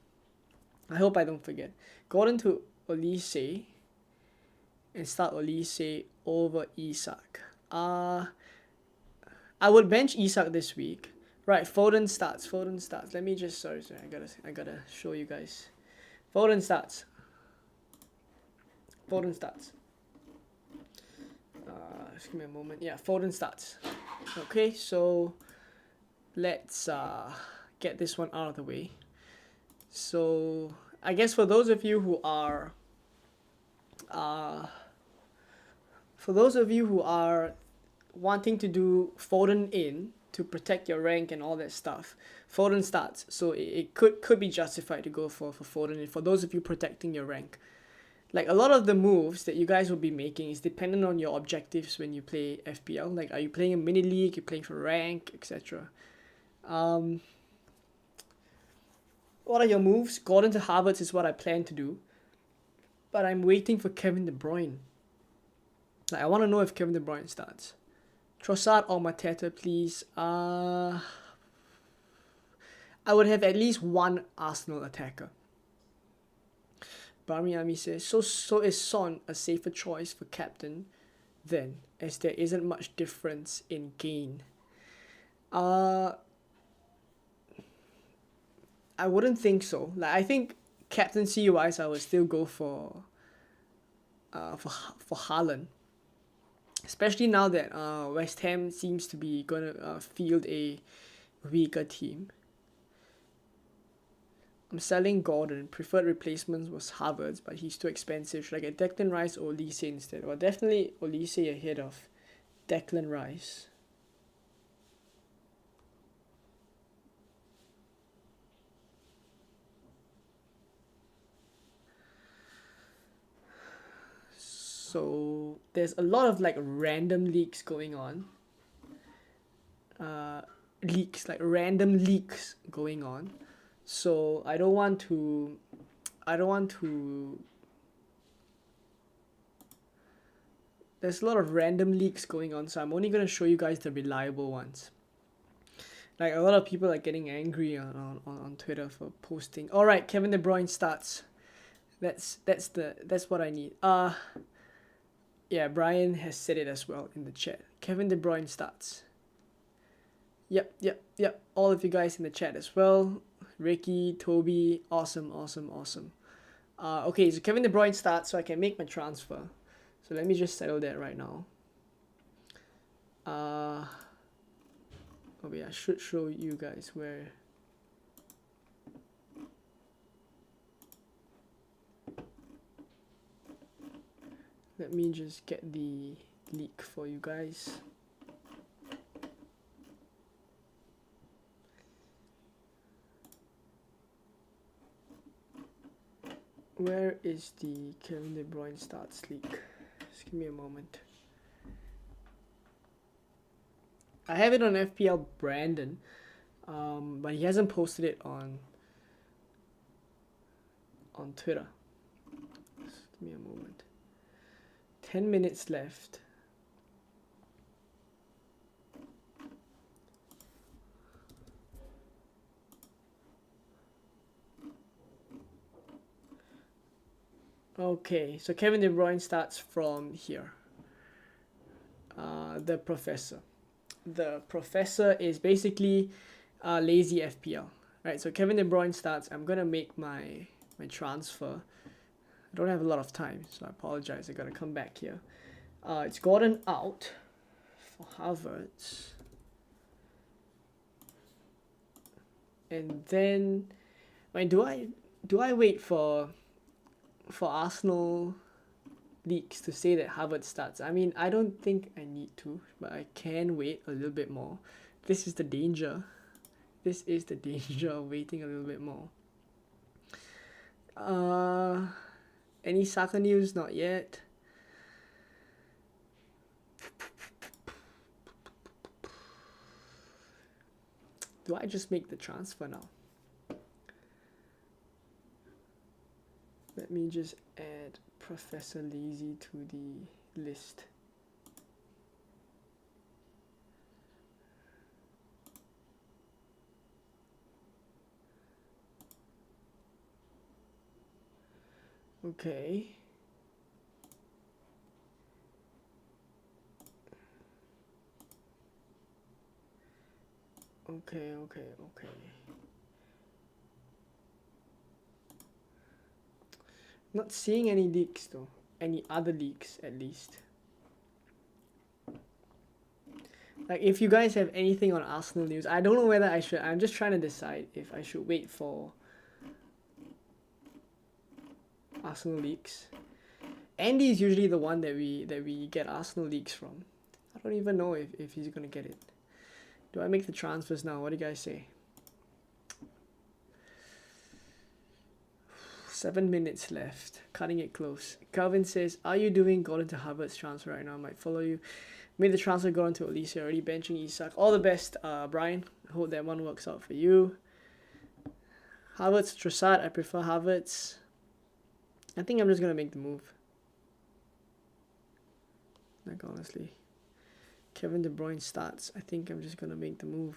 I hope I don't forget. Gordon to Olise and start Olise over Isak. I would bench Isak this week. Right, Foden starts. Let me just sorry. I gotta show you guys. Foden starts. Just give me a moment. Yeah, Foden starts. Okay, so let's get this one out of the way. So I guess for those of you who are wanting to do Foden in to protect your rank and all that stuff, Foden starts. So it could be justified to go for Foden in for those of you protecting your rank. Like a lot of the moves that you guys will be making is dependent on your objectives when you play FPL. Like, are you playing a mini league? You're playing for rank, etc. What are your moves? Gordon to Havertz is what I plan to do, but I'm waiting for Kevin De Bruyne. Like, I want to know if Kevin De Bruyne starts. Trossard or Mateta, please. I would have at least one Arsenal attacker. Barmiami says, so is Son a safer choice for captain then, as there isn't much difference in gain? I wouldn't think so. Like, I think captaincy wise, I would still go for Haaland, especially now that West Ham seems to be gonna field a weaker team. I'm selling Gordon. Preferred replacement was Havertz, but he's too expensive. Should I get Declan Rice or Olise instead? Well, definitely Olise ahead of Declan Rice. So there's a lot of like random leaks going on. Random leaks going on. So I don't want to there's a lot of random leaks going on, so I'm only going to show you guys the reliable ones. Like, a lot of people are getting angry on Twitter for posting. All right, Kevin De Bruyne starts. That's what I need. Yeah, Brian has said it as well in the chat. Kevin De Bruyne starts. Yep. All of you guys in the chat as well. Ricky, Toby, awesome. Okay, so Kevin De Bruyne starts, so I can make my transfer. So let me just settle that right now. I should show you guys where. Let me just get the leak for you guys. Where is the Kevin De Bruyne starts leak? Just give me a moment. I have it on FPL Brandon, but he hasn't posted it on Twitter. Just give me a moment. 10 minutes left. Okay, so Kevin De Bruyne starts from here. The Professor. The Professor is basically lazy FPL, right? So Kevin De Bruyne starts. I'm gonna make my transfer. I don't have a lot of time, so I apologize. I gotta come back here. It's Gordon out for Havertz, and then, do I wait for Arsenal leaks to say that Havertz starts? I mean, I don't think I need to, but I can wait a little bit more. This is the danger. This is the danger of waiting a little bit more. Any Saka news? Not yet. Do I just make the transfer now? Let me just add Professor Lazy to the list. Okay. Okay. Not seeing any leaks though. Any other leaks at least. Like if you guys have anything on Arsenal news, I don't know whether I should. I'm just trying to decide if I should wait for Arsenal leaks. Andy is usually the one that we get Arsenal leaks from. I don't even know if he's gonna get it. Do I make the transfers now? What do you guys say? 7 minutes left. Cutting it close. Calvin says, are you doing Gordon to Harvard's transfer right now? I might follow you. Made the transfer Gordon to Alicia. Already benching Isak. All the best, Brian. I hope that one works out for you. Harvard's Trossard. I prefer Harvard's. I think I'm just going to make the move. Like, honestly. Kevin De Bruyne starts. I think I'm just going to make the move.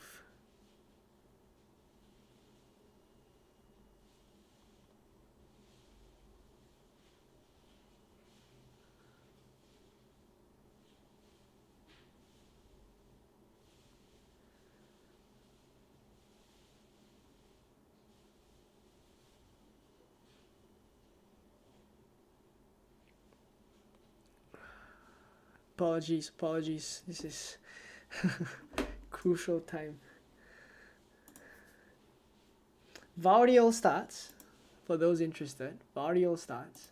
Apologies. This is crucial time. Vardy starts. For those interested, Vardy starts.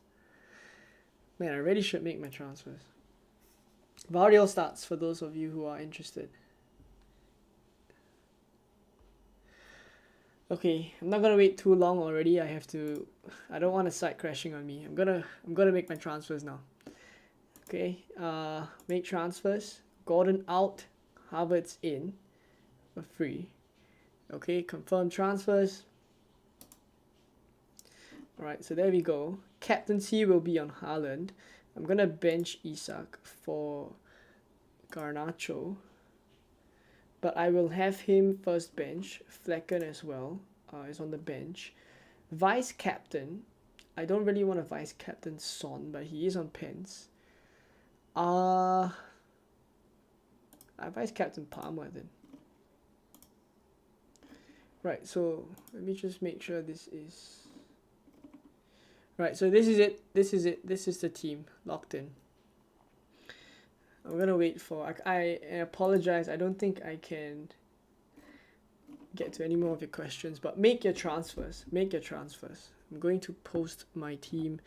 Man, I really should make my transfers. Vardy starts for those of you who are interested. Okay, I'm not gonna wait too long already. I don't want a site crashing on me. I'm gonna make my transfers now. Okay, make transfers. Gordon out, Harvard's in for free. Okay, confirm transfers. Alright, so there we go. Captaincy will be on Haaland. I'm gonna bench Isak for Garnacho. But I will have him first bench. Flecken as well is on the bench. Vice captain. I don't really want to vice captain Son, but he is on pens. I vice captain Palmer then. Right, so let me just make sure this is... Right, so this is it. This is the team locked in. I'm gonna wait for... I apologize. I don't think I can get to any more of your questions, but make your transfers. I'm going to post my team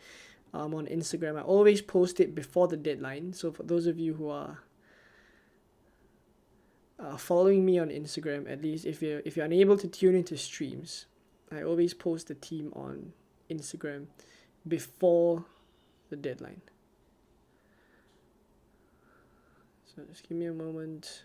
on Instagram. I always post it before the deadline. So for those of you who are following me on Instagram, at least if you're unable to tune into streams, I always post the team on Instagram before the deadline. So just give me a moment.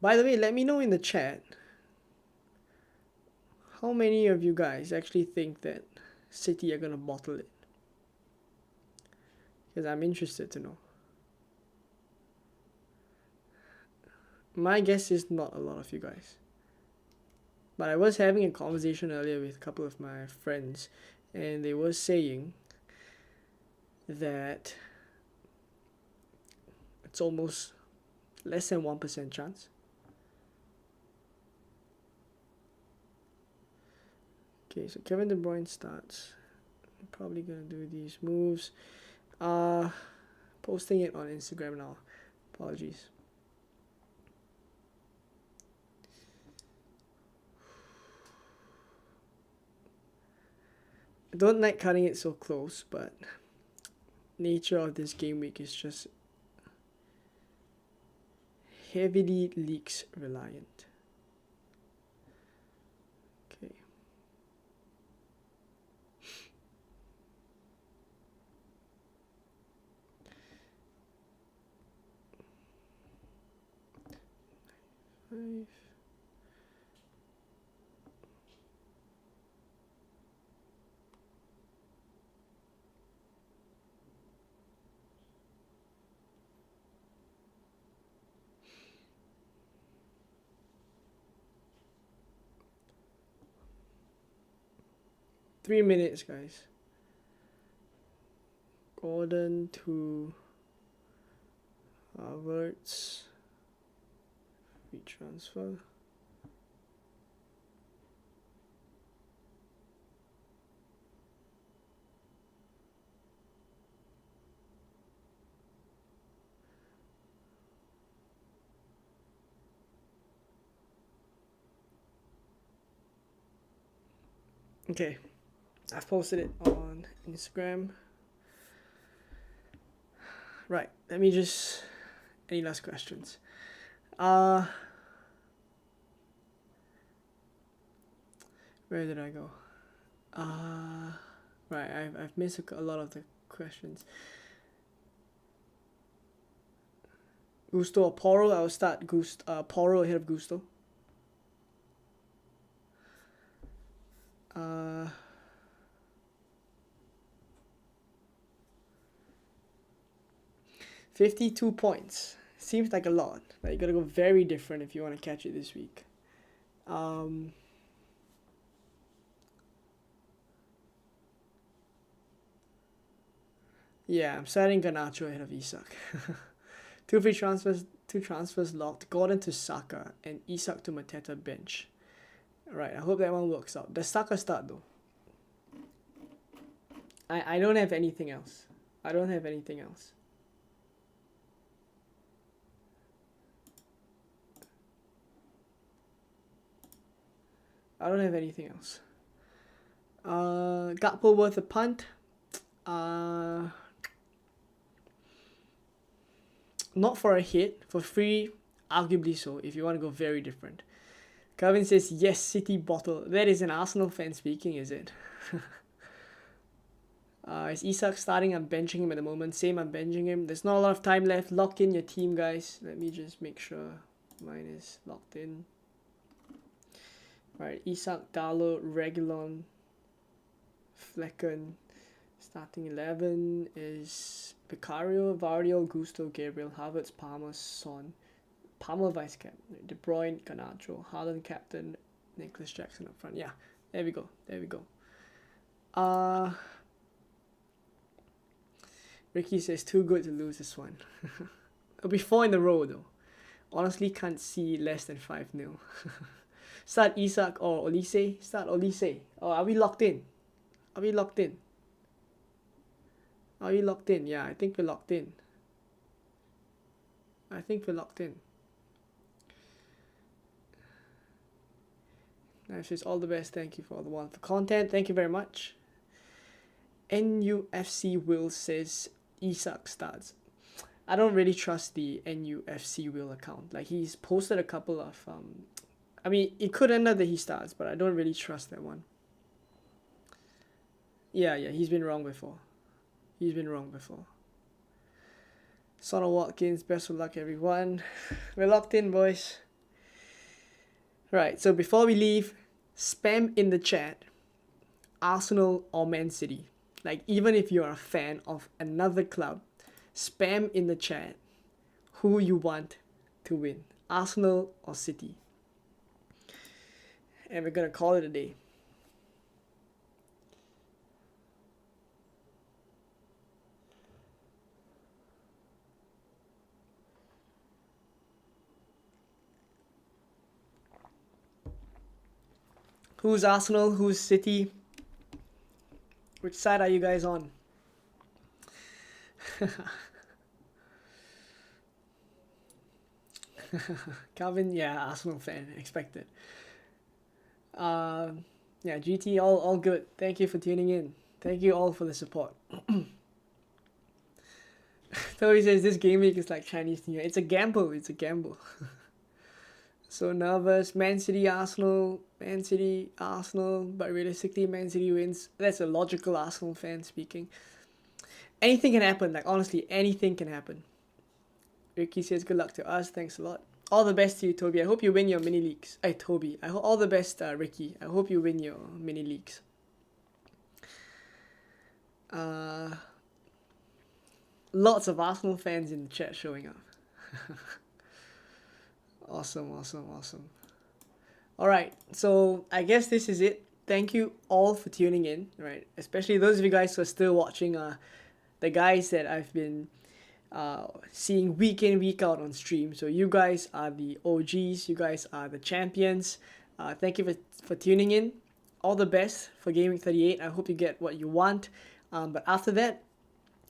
By the way, let me know in the chat how many of you guys actually think that City are gonna bottle it, because I'm interested to know. My guess is not a lot of you guys, but I was having a conversation earlier with a couple of my friends, and they were saying that it's almost less than 1% chance. Okay, so Kevin De Bruyne starts. I'm probably gonna do these moves. Posting it on Instagram now. Apologies. I don't like cutting it so close, but nature of this game week is just heavily leaks reliant. Okay. 3 minutes, guys. Gordon to Havertz. Free transfer. Okay, I've posted it on Instagram. Right, let me just... Any last questions? Where did I go? Right, I've missed a lot of the questions. Gusto or Poro? I will start Poro ahead of Gusto. 52 points. Seems like a lot. Like, you gotta go very different if you want to catch it this week. Yeah, I'm starting Garnacho ahead of Isak. Two transfers locked. Gordon to Saka and Isak to Mateta bench. Right, I hope that one works out. Does Saka start though? I don't have anything else. I don't have anything else. I don't have anything else. Gakpo worth a punt. Not for a hit. For free, arguably so, if you want to go very different. Calvin says, yes, City bottle. That is an Arsenal fan speaking, is it? Is Isak starting? I'm benching him at the moment. Same, I'm benching him. There's not a lot of time left. Lock in your team, guys. Let me just make sure mine is locked in. Right, Isak, Dalot, Reguilon, Flecken. Starting 11 is Vicario, Vardiol, Gusto, Gabriel, Havertz, Palmer, Son. Palmer vice captain, De Bruyne, Garnacho, Haaland captain, Nicholas Jackson up front. Yeah, there we go. There we go. Ricky says too good to lose this one. It'll be 4 in a row though. Honestly, can't see less than 5-0. Start Isak or Olise. Start Olise. Oh, are we locked in? Are we locked in? Are you locked in? Yeah, I think we're locked in. I think we're locked in. Nice, says all the best. Thank you for all the wonderful content. Thank you very much. NUFC Will says Isak starts. I don't really trust the NUFC Will account. Like, he's posted a couple of I mean, it could end up that he starts, but I don't really trust that one. Yeah, he's been wrong before. He's been wrong before. Son of Watkins, best of luck, everyone. We're locked in, boys. Right, so before we leave, spam in the chat Arsenal or Man City. Like, even if you're a fan of another club, spam in the chat who you want to win, Arsenal or City. And we're gonna call it a day. Who's Arsenal? Who's City? Which side are you guys on? Calvin, yeah, Arsenal fan, expected. Yeah, GT, all good. Thank you for tuning in. Thank you all for the support. Toby says this game week is like Chinese New Year. It's a gamble. It's a gamble. So nervous. Man City, Arsenal. But realistically, Man City wins. That's a logical Arsenal fan speaking. Anything can happen. Like, honestly, anything can happen. Ricky says good luck to us. Thanks a lot. All the best to you, Toby. I hope you win your mini leagues. Toby. I hope all the best, Ricky. I hope you win your mini leagues. Lots of Arsenal fans in the chat showing up. Awesome. Alright, so I guess this is it. thank you all for tuning in, right? Especially those of you guys who are still watching, the guys that I've been seeing week in, week out on stream. So you guys are the OGs, you guys are the champions. Thank you for tuning in. All the best for Gameweek 38. I hope you get what you want. But after that,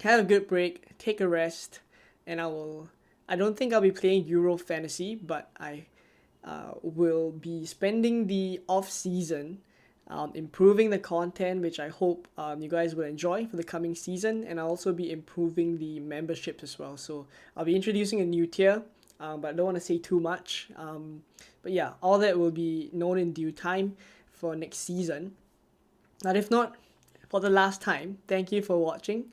have a good break, take a rest, and I don't think I'll be playing Euro Fantasy, but I will be spending the off season improving the content, which I hope you guys will enjoy for the coming season, and I'll also be improving the memberships as well. So I'll be introducing a new tier, but I don't want to say too much. But yeah, all that will be known in due time for next season. But if not, for the last time, thank you for watching.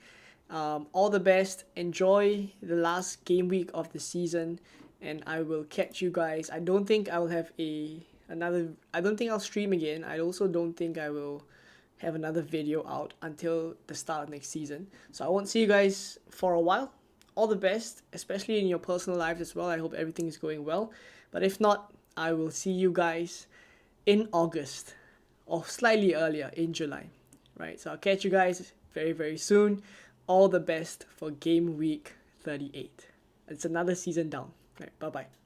All the best. Enjoy the last game week of the season, and I will catch you guys. I don't think I will have I don't think I'll stream again. I also don't think I will have another video out until the start of next season. So I won't see you guys for a while. All the best, especially in your personal lives as well. I hope everything is going well. But if not, I will see you guys in August or slightly earlier in July. Right? So I'll catch you guys very, very soon. All the best for Game Week 38. It's another season down. Right, bye-bye.